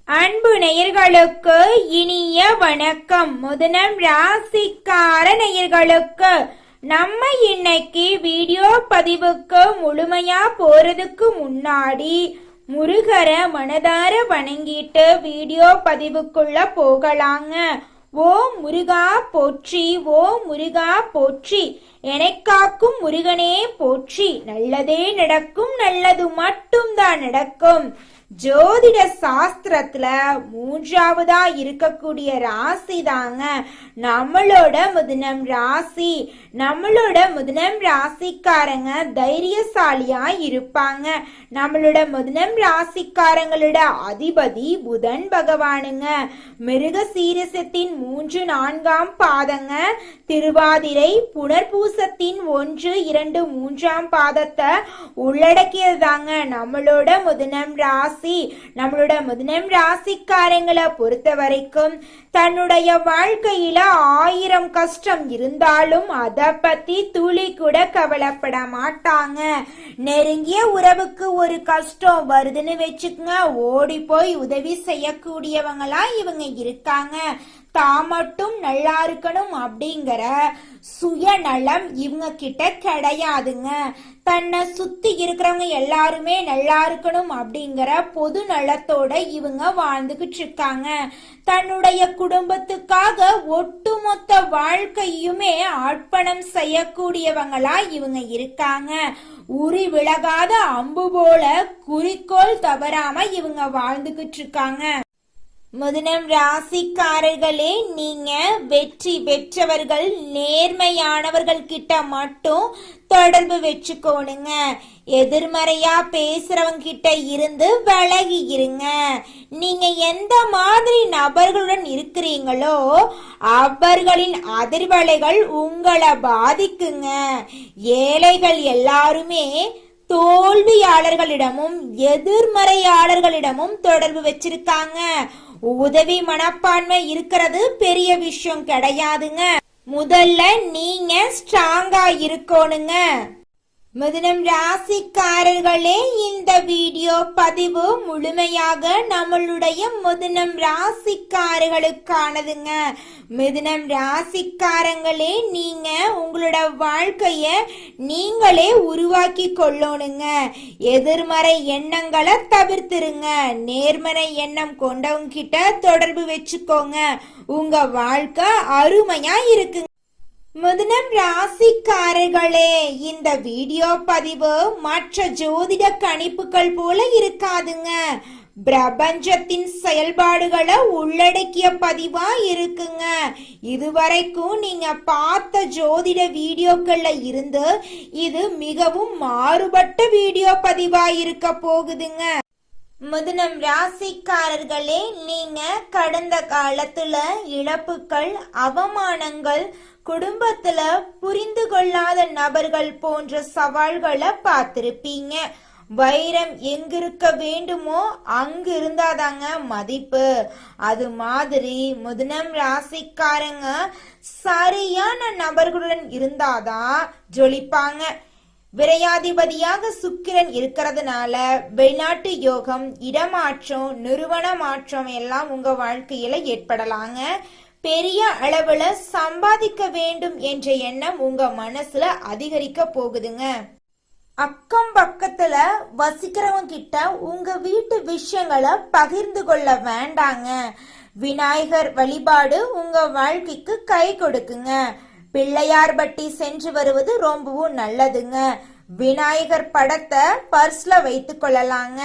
அன்பு நேயர்களுக்கு இனிய வணக்கம். முதனம் ராசிக்கார நேயர்களுக்கு நம்ம இன்னைக்கு வீடியோ பதிவுக்கு முழுமையா போறதுக்கு முன்னாடி முருகர மனதார வணங்கிட்டு வீடியோ பதிவுக்குள்ள போகலாங்க. ஓ முருகா போற்றி, ஓ முருகா போற்றி, எனக்காக்கும் முருகனே போற்றி. நல்லதே நடக்கும், நல்லது மட்டும்தான் நடக்கும். ஜோதிட சாஸ்திரத்துல மூன்றாவதா இருக்கக்கூடிய ராசி தாங்க நம்மளோட மிதுனம் ராசி. நம்மளோட மிதுனம் ராசிக்காரங்க தைரியசாலியா இருப்பாங்க. நம்மளோட மிதுனம் ராசிக்காரங்களோட அதிபதி புதன் பகவானுங்க. மிருக சீரிசத்தின் 3, 4ஆம் பாதங்க. திருவாதிரை புனர்பூசத்தின் 1, 2, 3ஆம் பாதத்தை உள்ளடக்கியதாங்க நம்மளோட மிதுனம் ராசி. நம்மளோட மிதுனம் ராசிக்காரங்களை பொறுத்த வரைக்கும் தன்னுடைய வாழ்க்கையில 1000 கஷ்டம் இருந்தாலும் அதை பத்தி துளி கூட கவலைப்பட மாட்டாங்க. நெருங்கிய உறவுக்கு ஒரு கஷ்டம் வருதுன்னு வச்சுக்கோங்க, ஓடி போய் உதவி செய்யக்கூடியவங்களா இவங்க இருக்காங்க. தான் மட்டும் நல்லா இருக்கணும் அப்படிங்கிற சுயநலம் இவங்க கிட்ட கிடையாதுங்க. தன்னை சுத்தி இருக்கிறவங்க எல்லாருமே நல்லா இருக்கணும் அப்படிங்கிற பொது நலத்தோட இவங்க வாழ்ந்துகிட்டு இருக்காங்க. தன்னுடைய குடும்பத்துக்காக ஒட்டுமொத்த வாழ்க்கையுமே அர்ப்பணம் செய்யக்கூடியவங்களா இவங்க இருக்காங்க. உரி விலகாத அம்பு போல குறிக்கோள் தவறாம இவங்க வாழ்ந்துகிட்டு இருக்காங்க. மிதுனம் ராசிக்காரர்களே, நீங்க வெற்றி பெற்றவர்கள், நேர்மையானவர்கள் கிட்ட மட்டும் தொடர்பு வச்சுக்கோணுங்க. எதிர்மறையா பேசுறவங்க கிட்ட இருந்து விலகி இருங்க. நீங்க எந்த மாதிரி நபர்களுடன் இருக்கிறீங்களோ அவர்களின் அதிர்வலைகள் உங்களை பாதிக்குங்க. ஏழைகள் எல்லாருமே தோல்வியாளர்களிடமும் எதிர்மறையாளர்களிடமும் தொடர்பு வச்சிருக்காங்க. உதவி மனப்பான்மை இருக்கிறது பெரிய விஷயம் கிடையாதுங்க. முதல்ல நீங்க ஸ்ட்ராங்கா இருக்கணுங்க. மிதுனம் ராசிக்காரர்களே, இந்த வீடியோ பதிவு முழுமையாக நம்மளுடைய மிதுனம் ராசிக்காரர்களுக்கானதுங்க. மிதுனம் ராசிக்காரங்களே, நீங்க உங்களோட வாழ்க்கைய நீங்களே உருவாக்கி கொள்ளணுங்க. எதிர்மறை எண்ணங்களை தவிர்த்துருங்க. நேர்மறை எண்ணம் கொண்டவங்க கிட்ட தொடர்பு வச்சுக்கோங்க. உங்க வாழ்க்கை அருமையா இருக்குங்க. மிதுனம் ராசிக்காரர்களே, இந்த வீடியோ பதிவு மற்ற ஜோதிட கணிப்புகள் போல இருக்காதுங்க. பிரபஞ்சத்தின் செயல்பாடுகளை உள்ளடக்கிய பதிவா இருக்குங்க. இதுவரைக்கும் நீங்க பார்த்த ஜோதிட வீடியோக்கள்ல இருந்து இது மிகவும் மாறுபட்ட வீடியோ பதிவா இருக்க போகுதுங்க. மிதுனம் ராசிக்காரர்களே, நீங்க கடந்த காலத்துல இழப்புகள், அவமானங்கள், குடும்பத்துல புரிந்து கொள்ளாத நபர்கள் போன்ற சவால்களை பார்த்திருப்பீங்க. வைரம் எங்கிருக்க வேண்டுமோ அங்கு இருந்தாதாங்க மதிப்பு. அது மாதிரி மிதுனம் ராசிக்காரங்க சரியான நபர்களுடன் இருந்தாதான் ஜொலிப்பாங்க. விரையாதிபதியாக சுக்கிரன் இருக்கிறதுனால வெளிநாட்டு யோகம், இடமாற்றம், நிறுவன மாற்றம் எல்லாம் உங்க வாழ்க்கையில ஏற்படலாங்க. பெரிய அளவுல சம்பாதிக்க வேண்டும் என்ற எண்ணம் உங்க மனசுல அதிகரிக்க போகுதுங்க. அக்கம் பக்கத்துல வசிக்கிறவங்க கிட்ட உங்க வீட்டு விஷயங்களை பகிர்ந்து கொள்ள வேண்டாங்க. விநாயகர் வழிபாடு உங்க வாழ்க்கைக்கு கை கொடுக்குங்க. பிள்ளையார் பட்டி சென்று வருவது ரொம்பவும் நல்லதுங்க. விநாயகர் படத்தை பர்ஸ்ல வைத்து கொள்ளலாங்க.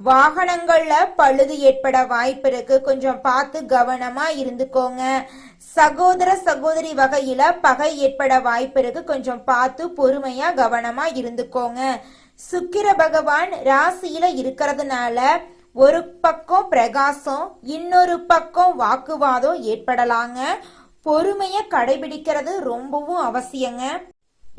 வாகனங்கள்ல பழுது ஏற்பட வாய்ப்பு இருக்கு, கொஞ்சம் பார்த்து கவனமா இருந்துக்கோங்க. சகோதர சகோதரி வகையில பகை ஏற்பட வாய்ப்பு இருக்கு, கொஞ்சம் பார்த்து பொறுமையா கவனமா இருந்துக்கோங்க. சுக்கிர பகவான் ராசியில இருக்கிறதுனால ஒரு பக்கம் பிரகாசம், இன்னொரு பக்கம் வாக்குவாதம் ஏற்படலாங்க. பொறுமைய கடைபிடிக்கிறது ரொம்பவும் அவசியங்க.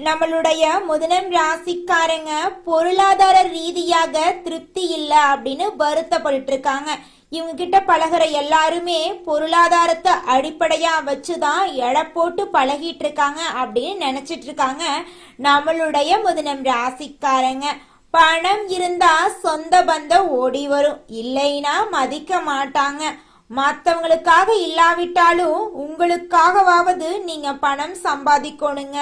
நம்மளுடைய மிதுனம் ராசிக்காரங்க பொருளாதார ரீதியாக திருப்தி இல்லை அப்படின்னு வருத்தப்பட்டு இருக்காங்க. இவங்க கிட்ட பழகிற எல்லாருமே பொருளாதாரத்தை அடிப்படையா வச்சுதான் எடை போட்டு பழகிட்டு இருக்காங்க அப்படின்னு நினைச்சிட்டு இருக்காங்க நம்மளுடைய மிதுனம் ராசிக்காரங்க. பணம் இருந்தா சொந்த பந்தம் ஓடி வரும், இல்லைன்னா மதிக்க மாட்டாங்க. மற்றவங்களுக்காக இல்லாவிட்டாலும் உங்களுக்காகவாவது நீங்க பணம் சம்பாதிக்கணுங்க.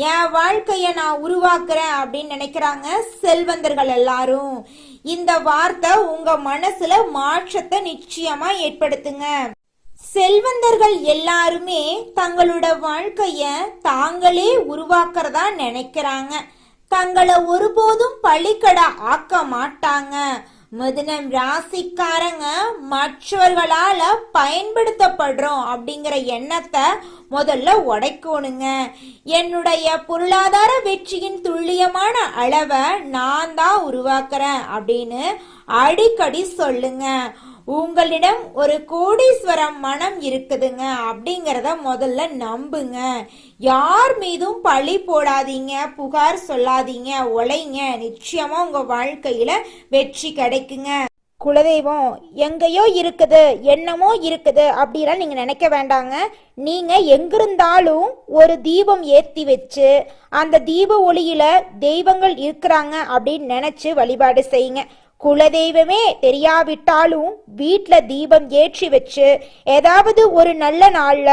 என் வாழ்க்கைய நான் உருவாக்குறேன் அப்படின்னு நினைக்கிறாங்க செல்வந்தர்கள் எல்லாரும். இந்த வார்த்தை உங்க மனசுல மாற்றத்தை நிச்சயமா ஏற்படுத்துங்க. செல்வந்தர்கள் எல்லாருமே தங்களோட வாழ்க்கைய தாங்களே உருவாக்குறதா நினைக்கிறாங்க. தங்களை ஒருபோதும் பழிக்கடை ஆக்க மாட்டாங்க. மிதுனம் ராசிக்காரங்க மற்றவர்களால பயன்படுத்தப்படுறோம் அப்படிங்கிற எண்ணத்தை முதல்ல உடைக்கணுங்க. என்னுடைய பொருளாதார வெற்றியின் துல்லியமான அளவை நான் தான் உருவாக்குறேன் அப்படின்னு அடிக்கடி சொல்லுங்க. உங்களிடம் ஒரு கோடீஸ்வரம் மனம் இருக்குதுங்க அப்படிங்கிறத முதல்ல நம்புங்க. யார் மீதும் பழி போடாதீங்க, புகார் சொல்லாதீங்க, உழைங்க. நிச்சயமா உங்க வாழ்க்கையில வெற்றி கிடைக்குங்க. குலதெய்வம் எங்கேயோ இருக்குது, என்னமோ இருக்குது அப்படிலாம் நீங்க நினைக்க வேண்டாங்க. நீங்க எங்கிருந்தாலும் ஒரு தீபம் ஏத்தி வச்சு அந்த தீப ஒளியில தெய்வங்கள் இருக்கிறாங்க அப்படின்னு நினைச்சு வழிபாடு செய்யுங்க. குலதெய்வமே தெரியாவிட்டாலும் வீட்டுல தீபம் ஏற்றி வச்சு ஏதாவது ஒரு நல்ல நாள்ல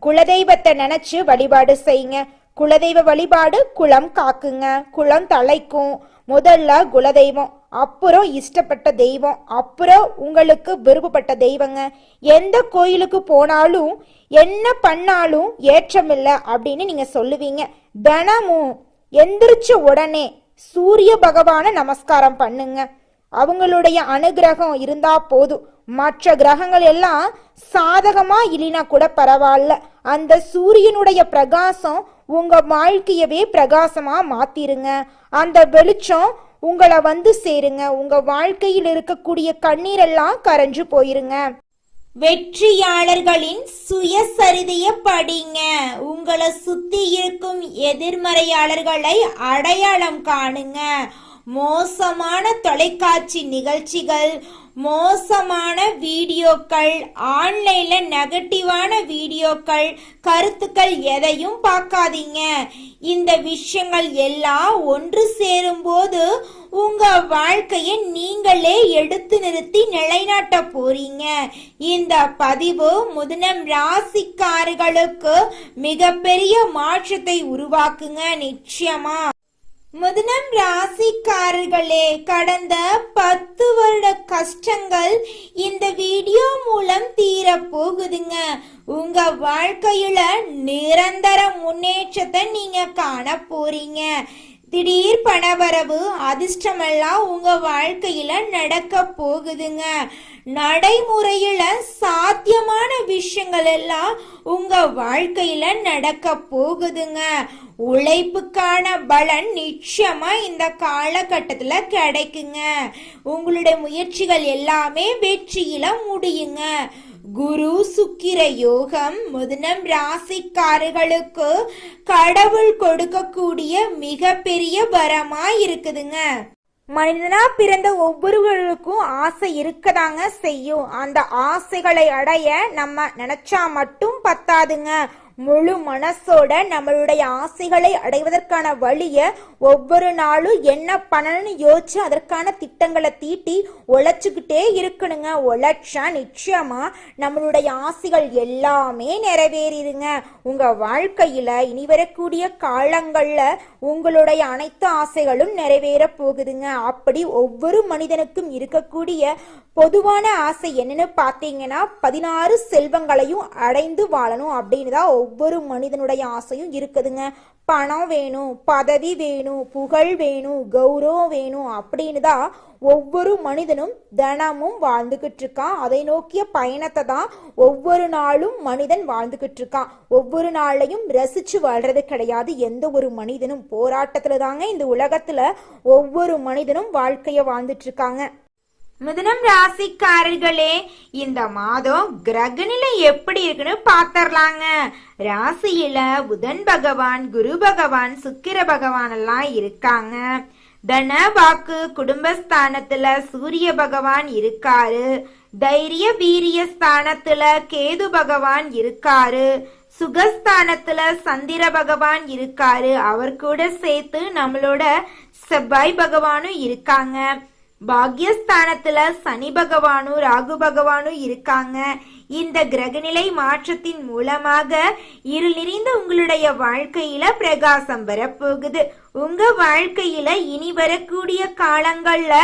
குலதெய்வத்தை நினைச்சு வழிபாடு செய்யுங்க. குலதெய்வ வழிபாடு குலம் காக்குங்க, குலம் தலைக்கும். முதல்ல குலதெய்வம், அப்புறம் இஷ்டப்பட்ட தெய்வம், அப்புறம் உங்களுக்கு விருப்பப்பட்ட தெய்வங்க. எந்த கோயிலுக்கு போனாலும் என்ன பண்ணாலும் ஏற்றமில்லை அப்படின்னு நீங்க சொல்லுவீங்க. தினமும் எந்திரிச்ச உடனே சூரிய பகவான நமஸ்காரம் பண்ணுங்க. அவங்களுடைய அனுகிரகம் இருந்தா போதும். மற்ற கிரகங்கள் எல்லாம் சாதகமா இல்லைனா கூட பரவாயில்ல, அந்த சூரியனுடைய பிரகாசம் உங்க வாழ்க்கையவே பிரகாசமா மாத்திருங்க. அந்த வெளிச்சம் உங்களை வந்து சேருங்க. உங்க வாழ்க்கையில் இருக்கக்கூடிய கண்ணீரெல்லாம் கரைஞ்சு போயிருங்க. வெற்றியாளர்களின் சுயசரிதைய படிங்க. உங்களை சுத்தி இருக்கும் எதிர்மறையாளர்களை அடையாளம் காணுங்க. மோசமான தொலைக்காட்சி நிகழ்ச்சிகள், மோசமான வீடியோக்கள், ஆன்லைன்ல நெகட்டிவான வீடியோக்கள், கருத்துக்கள் எதையும் பார்க்காதீங்க. இந்த விஷயங்கள் எல்லாம் ஒன்று சேரும் போது உங்க வாழ்க்கையை நீங்களே எடுத்து நிறுத்தி நிலைநாட்ட போறீங்க. இந்த பதிவு மிதுனம் ராசிக்காரர்களுக்கு மிகப்பெரிய மாற்றத்தை உருவாக்குங்க. நிச்சயமா மிதுனம் ராசிக்காரர்களே, கடந்த 10 வருட கஷ்டங்கள் இந்த வீடியோ மூலம் தீர போகுதுங்க. உங்க வாழ்க்கையில நிரந்தர முன்னேற்றத்தை நீங்க காண போறீங்க. திடீர் பணவரவு, அதிர்ஷ்டமெல்லாம் உங்க வாழ்க்கையில நடக்க போகுதுங்க. நடைமுறையில சாத்தியமான விஷயங்கள் எல்லாம் உங்க வாழ்க்கையில நடக்க போகுதுங்க. உழைப்புக்கான பலன் நிச்சயமா இந்த காலகட்டத்துல கிடைக்குங்க. உங்களுடைய முயற்சிகள் எல்லாமே வெற்றியில முடியுங்க. குரு சுக்கிர யோகம் மிதுனம் ராசிக்காரர்களுக்கு கடவுள் கொடுக்கக்கூடிய மிகப்பெரிய வரமா இருக்குதுங்க. மனிதனா பிறந்த ஒவ்வொருவருக்கும் ஆசை இருக்கதாங்க செய்யும். அந்த ஆசைகளை அடைய நம்ம நினைச்சா மட்டும் பத்தாதுங்க. முழு மனசோட நம்மளுடைய ஆசைகளை அடைவதற்கான வழிய ஒவ்வொரு நாளும் என்ன பண்ணணும்னு யோசிச்சு அதற்கான திட்டங்களை தீட்டி உழைச்சுக்கிட்டே இருக்கணுங்க. உழைச்சா நிச்சயமா நம்மளுடைய ஆசைகள் எல்லாமே நிறைவேறிடுங்க. உங்க வாழ்க்கையில இனி வரக்கூடிய காலங்கள்ல உங்களுடைய அனைத்து ஆசைகளும் நிறைவேற போகுதுங்க. அப்படி ஒவ்வொரு மனிதனுக்கும் இருக்கக்கூடிய பொதுவான ஆசை என்னன்னு பார்த்தீங்கன்னா 16 செல்வங்களையும் அடைந்து வாழணும் அப்படின்னு தான் ஒவ்வொரு மனிதனுடைய ஆசையும் இருக்குதுங்க. பணம் வேணும், பதவி வேணும், புகழ் வேணும், கௌரவம் வேணும் அப்படின்னு தான் ஒவ்வொரு மனிதனும் தினமும் வாழ்ந்துகிட்டு இருக்கான். அதை நோக்கிய பயணத்தை தான் ஒவ்வொரு நாளும் மனிதன் வாழ்ந்துகிட்டு இருக்கான். ஒவ்வொரு நாளையும் ரசிச்சு வாழ்றது கிடையாது. எந்த ஒரு மனிதனும் போராட்டத்துல தாங்க இந்த உலகத்துல ஒவ்வொரு மனிதனும் வாழ்க்கைய வாழ்ந்துட்டு இருக்காங்க. மிதுனம் ராசிக்காரர்களே, இந்த மாதம் கிரகநிலை எப்படி இருக்குன்னு பாத்தரலாங்க. ராசியில புதன் பகவான், குரு பகவான், சுக்கிர பகவான் எல்லாம் இருக்காங்க. தன வாக்கு குடும்பஸ்தானத்துல சூரிய பகவான் இருக்காரு. தைரிய வீரிய ஸ்தானத்துல கேது பகவான் இருக்காரு. சுகஸ்தானத்துல சந்திர பகவான் இருக்காரு, அவர் கூட சேர்த்து நம்மளோட செவ்வாய் பகவானும் இருக்காங்க. பாக்யஸ்தானத்துல சனி பகவானும் ராகு பகவானும் இருக்காங்க. இந்த கிரகநிலை மாற்றத்தின் மூலமாக இருள் நிறைந்த உங்களுடைய வாழ்க்கையில பிரகாசம் வரப்போகுது. உங்க வாழ்க்கையில இனி வரக்கூடிய காலங்கள்ல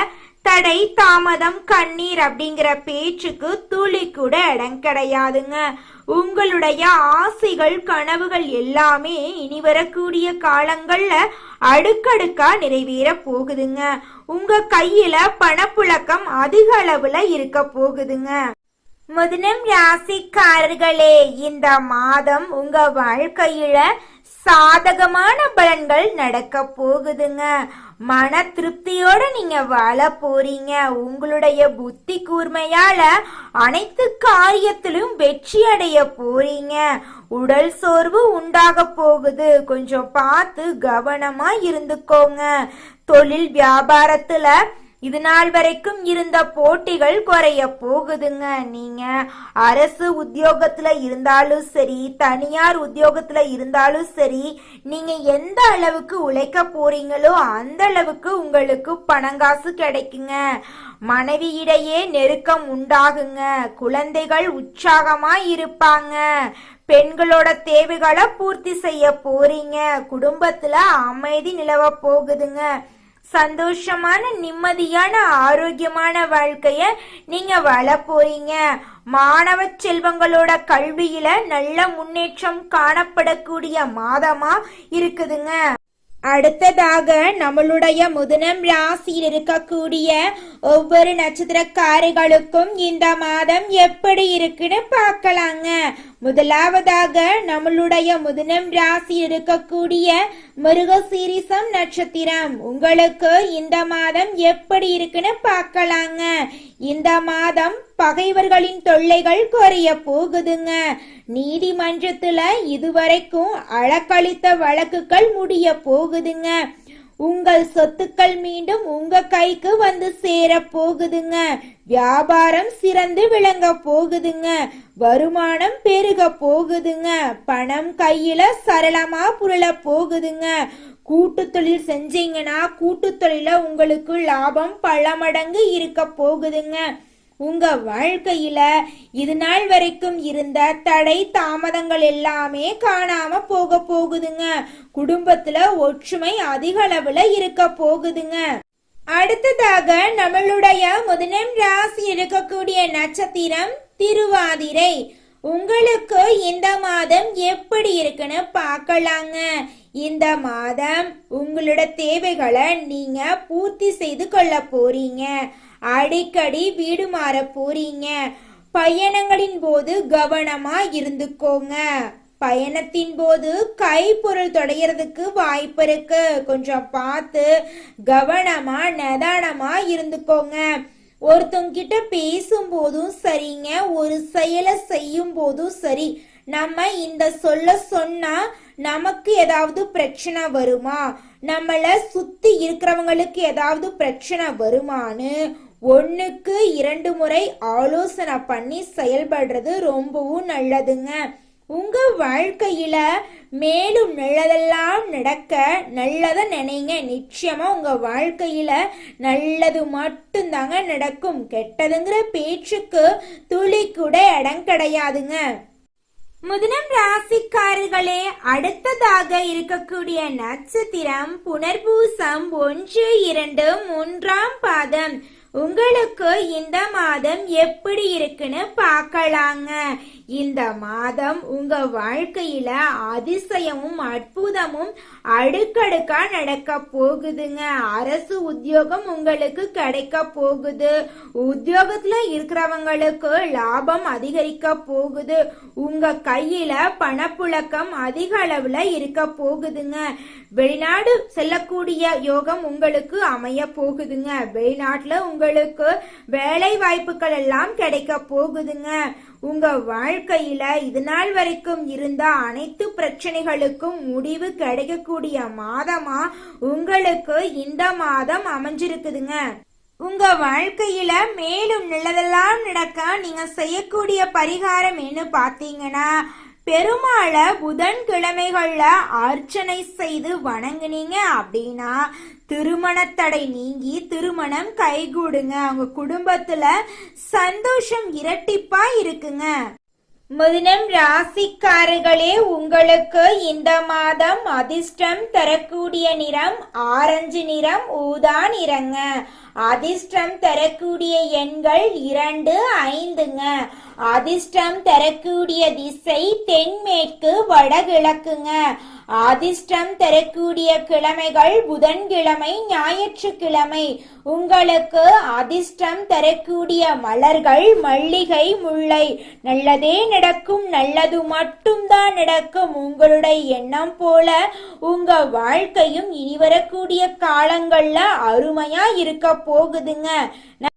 தடை, தாமதம், கண்ணீர் அப்படிங்கிற பேச்சுக்கு துளி கூட இடம் கிடையாதுங்க. உங்களுடைய ஆசைகள், கனவுகள் எல்லாமே இனி வரக்கூடிய காலங்கள்ல அடுக்கடுக்கா நிறைவேற போகுதுங்க. உங்க கையில பணப்புழக்கம் அதிக அளவுல இருக்க போகுதுங்க. மிதுனம் ராசிக்காரர்களே, இந்த மாதம் உங்க வாழ்க்கையில சாதகமான பலன்கள் நடக்க போகுதுங்க. மன திருப்தியோட நீங்க வாழ போறீங்க. உங்களுடைய புத்தி கூர்மையால அனைத்து காரியத்திலும் வெற்றி அடைய போறீங்க. உடல் சோர்வு உண்டாக போகுது, கொஞ்சம் பார்த்து கவனமா இருந்துக்கோங்க. தொழில் வியாபாரத்துல இது நாள் வரைக்கும் இருந்த போட்டிகள் குறைய போகுதுங்க. நீங்க அரசு உத்தியோகத்துல இருந்தாலும் சரி, தனியார் உத்தியோகத்துல இருந்தாலும் சரி, நீங்க எந்த அளவுக்கு உழைக்க போறீங்களோ அந்த அளவுக்கு உங்களுக்கு பணங்காசு கிடைக்குங்க. மனைவியிடையே நெருக்கம் உண்டாகுங்க. குழந்தைகள் உற்சாகமா இருப்பாங்க. பெண்களோட தேவைகளை பூர்த்தி செய்ய போறீங்க. குடும்பத்துல அமைதி நிலவ போகுதுங்க. சந்தோஷமான, நிம்மதியான, ஆரோக்கியமான வாழ்க்கைய நீங்க வாழ போறீங்க. மாணவ செல்வங்களோட கல்வியில நல்ல முன்னேற்றம் காணப்படக்கூடிய மாதமா இருக்குதுங்க. அடுத்ததாக நம்மளுடைய மிதுனம் ராசியில் இருக்கக்கூடிய ஒவ்வொரு நட்சத்திரக்காரர்களுக்கும் இந்த மாதம் எப்படி இருக்குன்னு பார்க்கலாங்க. முதலாவதாக நம்மளுடைய மிதுனம் ராசியில் இருக்கக்கூடிய மிருகசீரிசம் நட்சத்திரம், உங்களுக்கு இந்த மாதம் எப்படி இருக்குன்னு பார்க்கலாங்க. இந்த மாதம் பகைவர்களின் தொல்லைகள் குறைய போகுதுங்க. நீதிமன்றத்துல இதுவரைக்கும் அழக்களித்த வழக்குகள் முடிய போகுதுங்க. உங்கள் சொத்துக்கள் மீண்டும் உங்க கைக்கு வந்து சேர போகுதுங்க. வியாபாரம் சிறந்து விளங்க போகுதுங்க. வருமானம் பெருக போகுதுங்க. பணம் கையில சரளமா புரள போகுதுங்க. கூட்டு தொழில் செஞ்சீங்கன்னா கூட்டு தொழில உங்களுக்கு லாபம் பல மடங்கு இருக்க போகுதுங்க. உங்க வாழ்க்கையில இது நாள் வரைக்கும் இருந்த தடை, தாமதங்கள் எல்லாமே காணாம போக போகுதுங்க. குடும்பத்துல ஒற்றுமை அதிக அளவுல இருக்க போகுதுங்க. அடுத்ததாக நம்மளுடைய மிதுனம் ராசி இருக்கக்கூடிய நட்சத்திரம் திருவாதிரை, உங்களுக்கு இந்த மாதம் எப்படி இருக்குன்னு பார்க்கலாங்க. இந்த மாதம் உங்களோட தேவைகளை நீங்க பூர்த்தி செய்து கொள்ள போறீங்க. அடிக்கடி வீடு மாற போறீங்க. பயணங்களின் போது கவனமா இருந்துக்கோங்க. பயணத்தின் போது கைப்பொருள் தொடைகிறதுக்கு வாய்ப்பு இருக்கு. கொஞ்சம் பார்த்து கவனமா நிதானமா இருந்துக்கோங்க. ஒருத்தவங்கிட்ட பேசும் போதும் சரிங்க, ஒரு செயலை செய்யும் போதும் சரி, நம்ம இந்த சொல்ல சொன்னா நமக்கு ஏதாவது பிரச்சனை வருமா, நம்மள சுத்தி இருக்கிறவங்களுக்கு ஏதாவது பிரச்சனை வருமானு 1க்கு 2 முறை ஆலோசனை பண்ணி செயல்படுறது ரொம்பவும் நல்லதுங்க. உங்க வாழ்க்கையில மேலும் நல்லதெல்லாம் நடக்க நல்லத நினைங்க. நிச்சயமா உங்க வாழ்க்கையில நல்லது மட்டும்தாங்க நடக்கும். கெட்டதுங்கிற பேச்சுக்கு துளி கூட இடம் கிடையாதுங்க. மிதுனம் ராசிக்காரர்களே, அடுத்ததாக இருக்கக்கூடிய நட்சத்திரம் புனர்பூசம் 1, 2, 3ஆம் பாதம், உங்களுக்கு இந்த மாதம் எப்படி இருக்குன்னு பார்க்கலாங்க. இந்த மாதம் உங்க வாழ்க்கையில அதிசயமும் அற்புதமும் அடுக்கடுக்கா நடக்க போகுதுங்க. அரசு உத்தியோகம் உங்களுக்கு கிடைக்க போகுது. உத்தியோகத்துல இருக்கிறவங்களுக்கு லாபம் அதிகரிக்க போகுது. உங்க கையில பணப்புழக்கம் அதிக அளவுல இருக்க போகுதுங்க. வெளிநாடு செல்லக்கூடிய யோகம் உங்களுக்கு அமைய போகுதுங்க. வெளிநாட்டுல உங்களுக்கு வேலை வாய்ப்புகள் எல்லாம் கிடைக்க போகுதுங்க. உங்க வாழ்க்கையில இது நாள் வரைக்கும் இருந்த அனைத்து பிரச்சனைகளுக்கும் முடிவு கிடைக்கக்கூடிய மாதமா உங்களுக்கு இந்த மாதம் அமைஞ்சிருக்குதுங்க. உங்க வாழ்க்கையில மேலும் நல்லதெல்லாம் நடக்க நீங்க செய்யக்கூடிய பரிகாரம் என்ன பாத்தீங்கன்னா, பெருமாளை புதன்கிழமைகள்ல அர்ச்சனை செய்து வணங்குனீங்க அப்படின்னா திருமணத்தடை நீங்கி திருமணம் கைகூடுங்க. அவங்க குடும்பத்துல சந்தோஷம் இரட்டிப்பா இருக்குங்க. மிதுனம் ராசிக்காரர்களே, உங்களுக்கு இந்த மாதம் அதிர்ஷ்டம் தரக்கூடிய நிறம் ஆரஞ்சு நிறம், ஊதா நிறங்க. அதிர்ஷ்டம் தரக்கூடிய எண்கள் 2, 5ங்க. அதிர்ஷ்டம் தரக்கூடிய திசை தென்மேற்கு வடகிழக்குங்க. அதிர்ஷ்டம் தரக்கூடிய கிழமைகள் புதன்கிழமை, ஞாயிற்றுக்கிழமை. உங்களுக்கு அதிர்ஷ்டம் தரக்கூடிய மலர்கள் மல்லிகை, முல்லை. நல்லதே நடக்கும், நல்லது மட்டும்தான் நடக்கும். உங்களுடைய எண்ணம் போல உங்க வாழ்க்கையும் இனி வரக்கூடிய காலங்கள்ல அருமையா இருக்க போகுதுங்க.